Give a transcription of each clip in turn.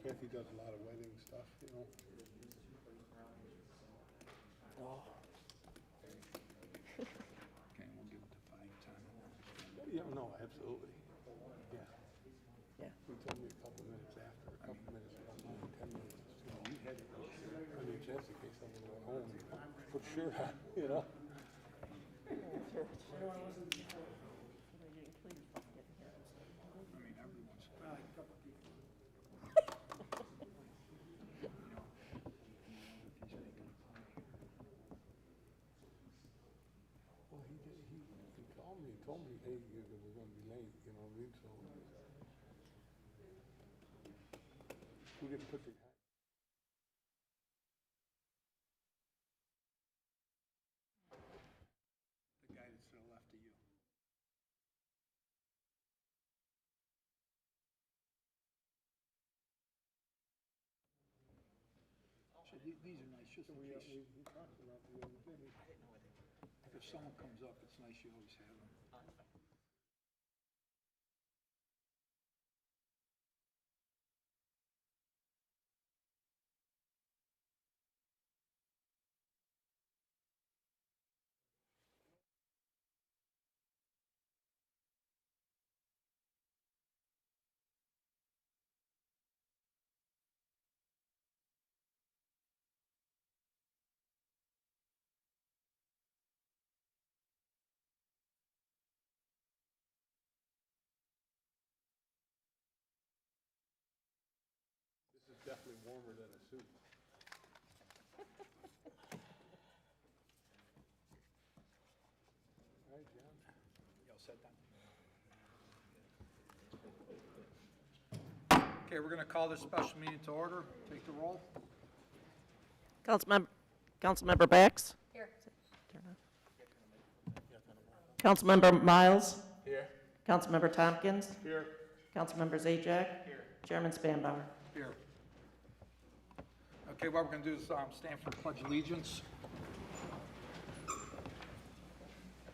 Kathy does a lot of wedding stuff, you know. Oh. Okay, we'll give it to 5:10. Yeah, no, absolutely. Yeah. Yeah. He told me a couple minutes after, a couple minutes, about 10 minutes. You know, you had to go. I mean, just in case someone went home, put a shirt on, you know. I mean, everyone's, well, a couple people. Well, he did, he called me and told me, hey, we're gonna be late, you know what I mean, so. We didn't put the. The guy that's to the left of you. So these are nice, just in We case. talked about the other day. If someone comes up, it's nice you always have them. This is definitely warmer than a suit. All right, John. You all set then? Okay, we're going to call this special meeting to order. Take the roll. Councilmember Bax? Here. Councilmember Miles? Here. Councilmember Tompkins? Here. Councilmember Zajac? Here. Chairman Spanbauer? Here. Okay, what we're going to do is stand for pledge allegiance. I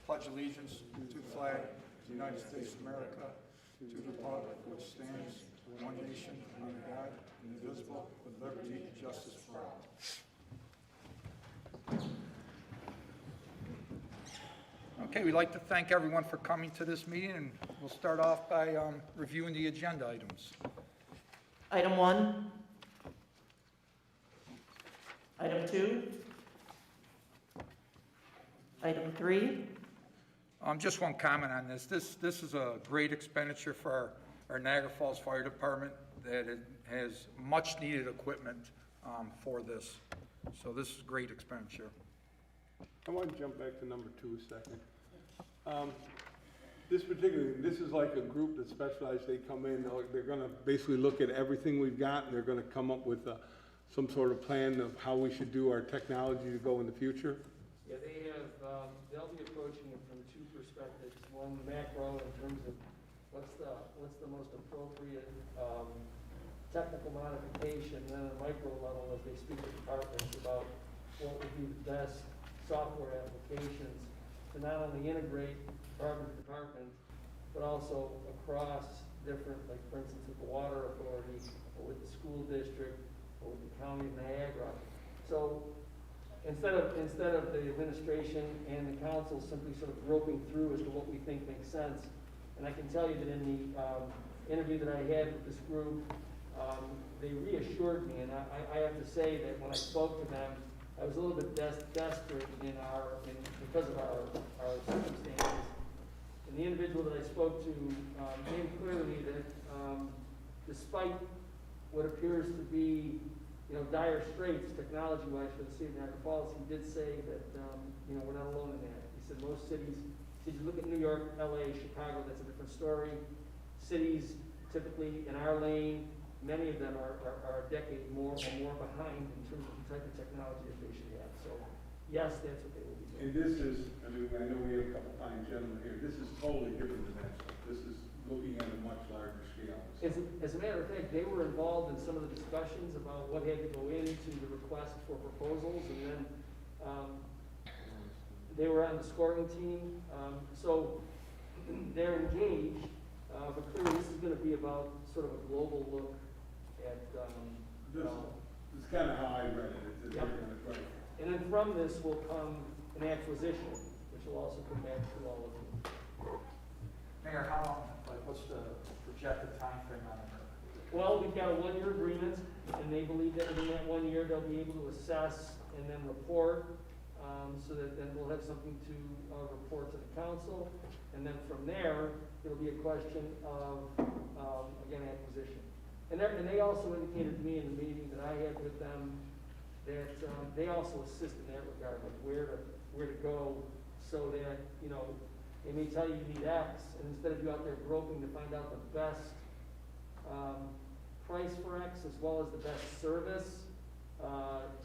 pledge allegiance to the flag of the United States of America, to the republic which stands one nation under God, indivisible, with liberty and justice for all. Okay, we'd like to thank everyone for coming to this meeting, and we'll start off by reviewing the agenda items. Item 1. Item 2. Item 3. Just one comment on this. This is a great expenditure for our Niagara Falls Fire Department, that it has much needed equipment for this. So this is great expenditure. I want to jump back to number 2 a second. This is like a group that specializes, they come in, they're gonna basically look at everything we've got, and they're gonna come up with some sort of plan of how we should do our technology to go in the future. Yeah, they'll be approaching it from 2 perspectives. One, macro, in terms of what's the most appropriate technical modification, and then a micro level as they speak to departments about what would be the best software applications to not only integrate department to department, but also across different, like for instance with the water authority, or with the school district, or with the county of Niagara. So instead of the administration and the council simply sort of groping through as to what we think makes sense, and I can tell you that in the interview that I had with this group, they reassured me, and I have to say that when I spoke to them, I was a little bit desperate because of our circumstances. And the individual that I spoke to made clear to me that despite what appears to be, dire straits technology-wise for the city of Niagara Falls, he did say that, we're not alone in that. He said most cities, if you look at New York, LA, Chicago, that's a different story. Cities typically in our lane, many of them are a decade more behind in terms of the type of technology that they should have. So yes, that's what they will be doing. And this is, I know we have a couple fine gentlemen here, this is totally different than that. This is looking at a much larger scale. As a matter of fact, they were involved in some of the discussions about what had to go into the request for proposals, and then they were on the scoring team. So they're engaged, but clearly this is going to be about sort of a global look This is kind of how I read it. It's Yep. right. And then from this will come an acquisition, which will also come back to all of you. Mayor, how long, like, what's the projected timeframe on it? Well, we've got a one-year agreement, and they believe that within that 1 year, they'll be able to assess and then report, so that then we'll have something to report to the council. And then from there, it'll be a question of, again, acquisition. And they also indicated to me in the meeting that I had with them that they also assist in that regard, like where to go, so that, you know, they may tell you you need X, and instead of you out there groping to find out the best price for X as well as the best service,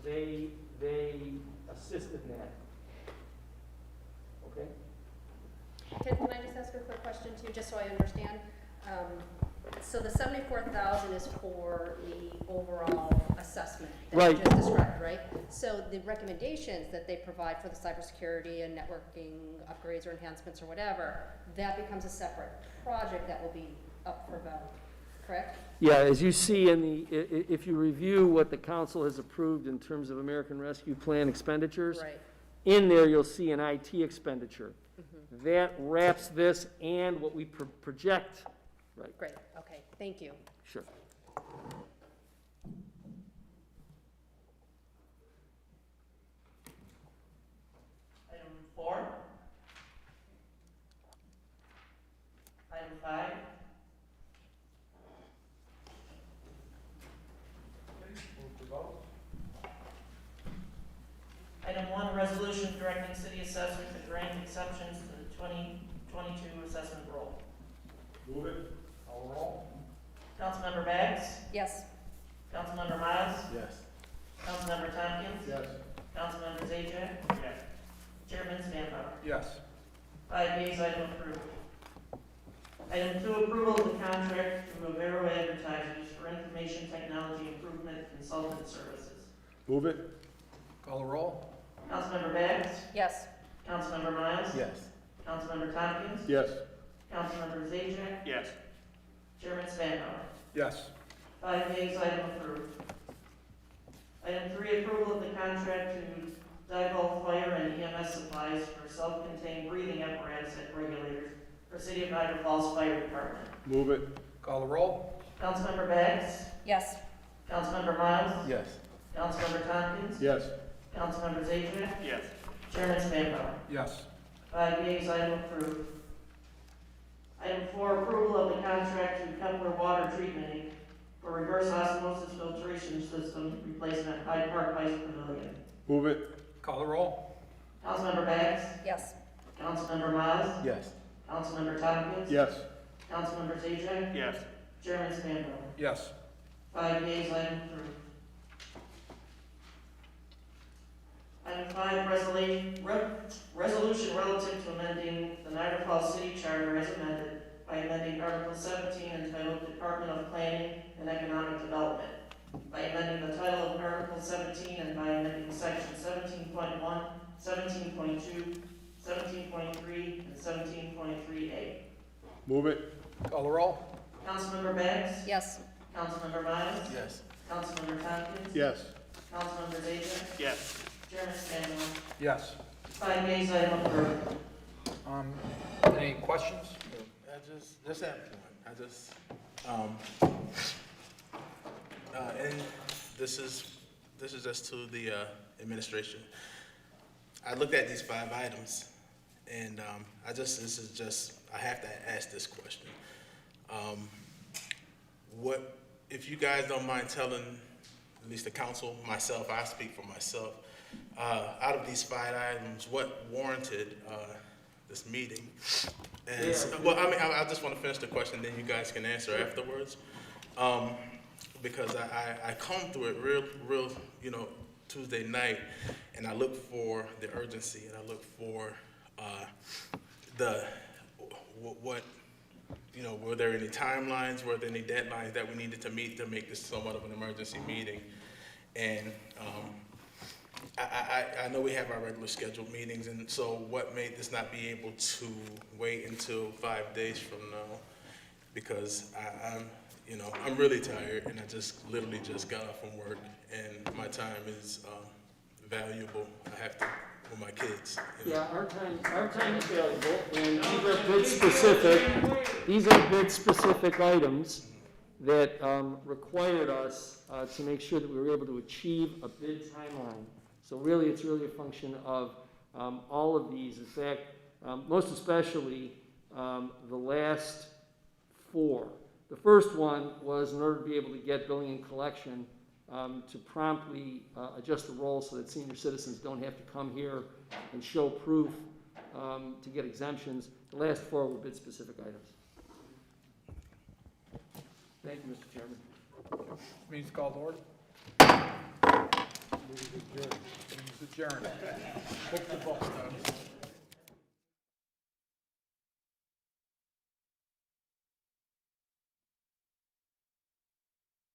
they assist in that. Okay? Can I just ask a quick question too, just so I understand? So the 74,000 is for the overall assessment that you Right. just described, right? So the recommendations that they provide for the cybersecurity and networking upgrades or enhancements or whatever, that becomes a separate project that will be up for vote, correct? Yeah, as you see in the, if you review what the council has approved in terms of American Rescue Plan expenditures, Right. in there you'll see an IT expenditure. Mhm. That wraps this and what we project. Right, Great, okay, thank you. sure. Item 4. Item 5. Move to vote? Item 1, resolution directing city assessment to grant exceptions to the 2022 assessment roll. Move it. Call roll? Councilmember Bags? Yes. Councilmember Miles? Yes. Councilmember Tompkins? Yes. Councilmember Zajac? Yes. Chairman Spanbauer? Yes. 5 yeas, item approved. Item 2, approval of the contract from Movero Advertisers for information technology improvement consultant services. Move it. Call roll? Councilmember Bags? Yes. Councilmember Miles? Yes. Councilmember Tompkins? Yes. Councilmember Zajac? Yes. Chairman Spanbauer? Yes. 5 yeas, item approved. Item 3, approval of the contract to Dival Fire and EMS supplies for self-contained breathing apparatus at regulators for City of Niagara Falls Fire Department. Move it. Call the roll? Councilmember Bags? Yes. Councilmember Miles? Yes. Councilmember Tompkins? Yes. Councilmember Zajac? Yes. Chairman Spanbauer? Yes. 5 yeas, item approved. Item 4, approval of the contract to Kepler Water Treatment Inc. for reverse osmosis filtration system replacement at Hyde Park Ice Pavilion. Move it. Call the roll? Councilmember Bags? Yes. Councilmember Miles? Yes. Councilmember Tompkins? Yes. Councilmember Zajac? Yes. Chairman Spanbauer? Yes. 5 yeas, item approved. Item 5, resolution relative to amending the Niagara Falls City Charter as amended by amending Article 17 entitled Department of Planning and Economic Development, by amending the title of Article 17 and by amending Section 17.1, 17.2, 17.3, and 17.3A. Move it. Call the roll? Councilmember Bags? Yes. Councilmember Miles? Yes. Councilmember Tompkins? Yes. Councilmember Zajac? Yes. Chairman Spanbauer? Yes. 5 yeas, item approved. Any questions? I just have one. And this is just to the administration. I looked at these 5 items, and I have to ask this question. What, if you guys don't mind telling, at least the council, myself, I speak for myself, out of these 5 items, what warranted this meeting? And well, I mean, I just want to finish the question, then you guys can answer afterwards. Because I come through it real, Tuesday night, and I look for the urgency, and I look for were there any timelines, were there any deadlines that we needed to meet to make this somewhat of an emergency meeting? And I know we have our regular scheduled meetings, and so what made this not be able to wait until 5 days from now? Because you know, I'm really tired, and I just literally just got off from work, and my time is valuable. I have to with my kids. You know. Yeah, our time is valuable, and these are bid specific. These are bid specific items that required us to make sure that we were able to achieve a bid timeline. So really, it's really a function of all of these. In fact, most especially the last four. The first one was in order to be able to get billing and collection to promptly adjust the roles so that senior citizens don't have to come here and show proof to get exemptions. The last four were bid-specific items. Thank you, Mr. Chairman. Means called to order. Means adjourned. Hope the vote.